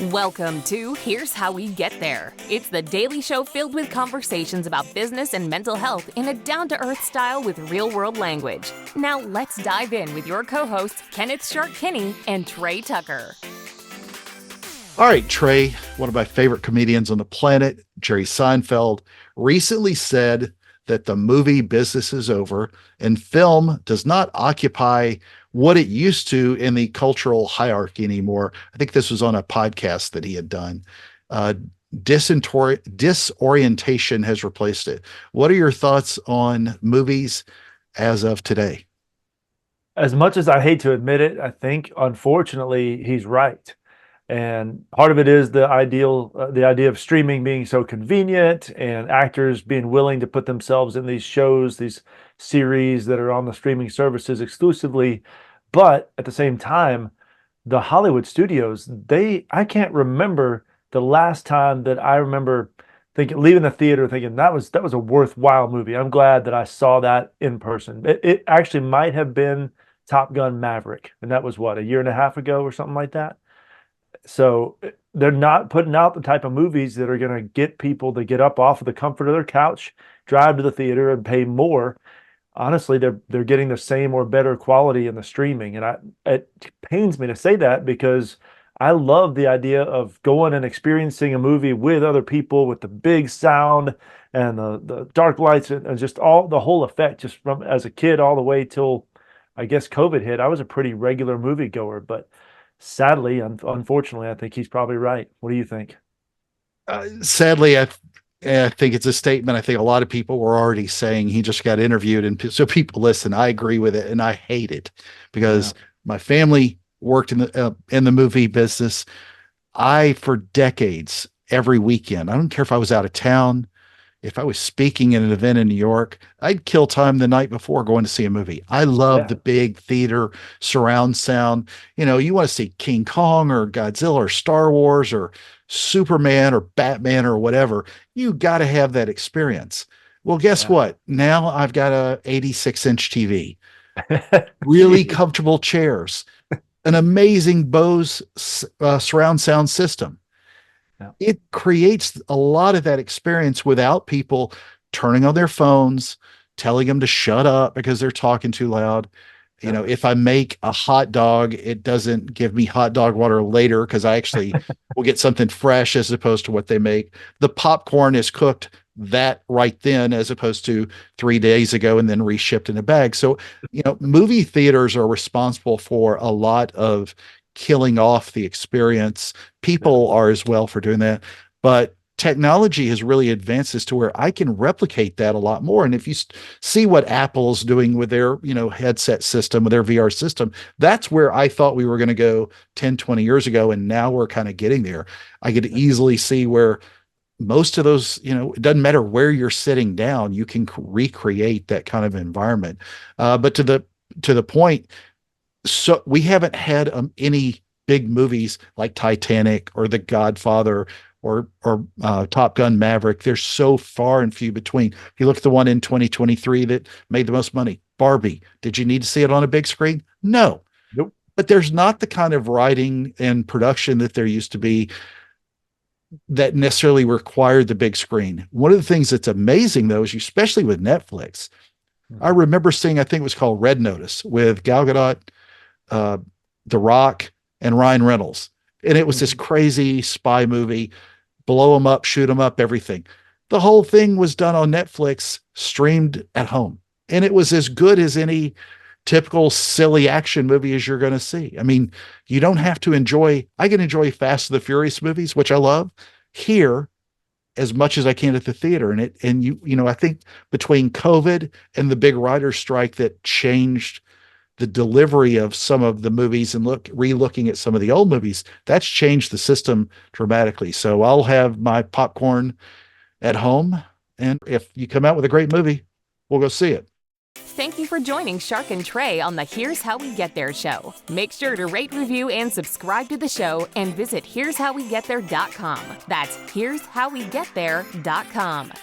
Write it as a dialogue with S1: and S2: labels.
S1: Welcome to Here's How We Get There. It's the daily show filled with conversations about business and mental health in a down-to-earth style with real-world language. Now let's dive in with your co-hosts, Kenneth Shark Kinney and Trey Tucker.
S2: All right, Trey, one of my favorite comedians on the planet, Jerry Seinfeld, recently said that the movie business is over and film does not occupy what it used to in the cultural hierarchy anymore. I think this was on a podcast that he had done. Disorientation has replaced it. What are your thoughts on movies as of today?
S3: As much as I hate to admit it, I think, unfortunately, he's right. And part of it is the idea of streaming being so convenient and actors being willing to put themselves in these shows, these series that are on the streaming services exclusively. But at the same time, the Hollywood studios, I can't remember the last time that I remember leaving the theater thinking that was a worthwhile movie. I'm glad that I saw that in person. It actually might have been Top Gun Maverick, and that was a year and a half ago or something like that. So they're not putting out the type of movies that are going to get people to get up off of the comfort of their couch, drive to the theater, and pay more. Honestly, they're getting the same or better quality in the streaming. And it pains me to say that because I love the idea of going and experiencing a movie with other people with the big sound and the dark lights and just all the whole effect, just from as a kid all the way till I guess COVID hit. I was a pretty regular moviegoer, but sadly, unfortunately, I think he's probably right. What do you think?
S2: Sadly, I think it's a statement. I think a lot of people were already saying he just got interviewed. And so people listen, I agree with it. And I hate it because my family worked in the movie business. For decades, every weekend, I don't care if I was out of town, if I was speaking at an event in New York, I'd kill time the night before going to see a movie. I love the big theater surround sound. You know, you want to see King Kong or Godzilla or Star Wars or Superman or Batman or whatever. You got to have that experience. Well, guess what? Now I've got a 86-inch TV, really comfortable chairs, an amazing Bose surround sound system. It creates a lot of that experience without people turning on their phones, telling them to shut up because they're talking too loud. You know, if I make a hot dog, it doesn't give me hot dog water later because I actually will get something fresh as opposed to what they make. The popcorn is cooked that right then as opposed to 3 days ago and then reshipped in a bag. So, movie theaters are responsible for a lot of killing off the experience. People are as well for doing that, but technology has really advanced this to where I can replicate that a lot more. And if you see what Apple's doing with their, headset system, with their VR system, that's where I thought we were going to go 10, 20 years ago. And now we're kind of getting there. I could easily see where most of those, it doesn't matter where you're sitting down, you can recreate that kind of environment. But to the point, so we haven't had any big movies like Titanic or The Godfather or Top Gun Maverick. They're so far and few between. If you look at the one in 2023 that made the most money, Barbie, did you need to see it on a big screen? No.
S3: Nope.
S2: But there's not the kind of writing and production that there used to be that necessarily required the big screen. One of the things that's amazing, though, is especially with Netflix, I remember seeing, I think it was called Red Notice with Gal Gadot, The Rock, and Ryan Reynolds. And it was this crazy spy movie, blow them up, shoot them up, everything. The whole thing was done on Netflix, streamed at home. And it was as good as any typical silly action movie as you're going to see. I mean, you don't have to I can enjoy Fast and the Furious movies, which I love, here as much as I can at the theater. And I think between COVID and the big writer's strike that changed the delivery of some of the movies and re-looking at some of the old movies, that's changed the system dramatically. So I'll have my popcorn at home, and if you come out with a great movie, we'll go see it.
S1: Thank you for joining Shark and Trey on the Here's How We Get There show. Make sure to rate, review, and subscribe to the show and visit here'showwegetthere.com. That's here'showwegetthere.com.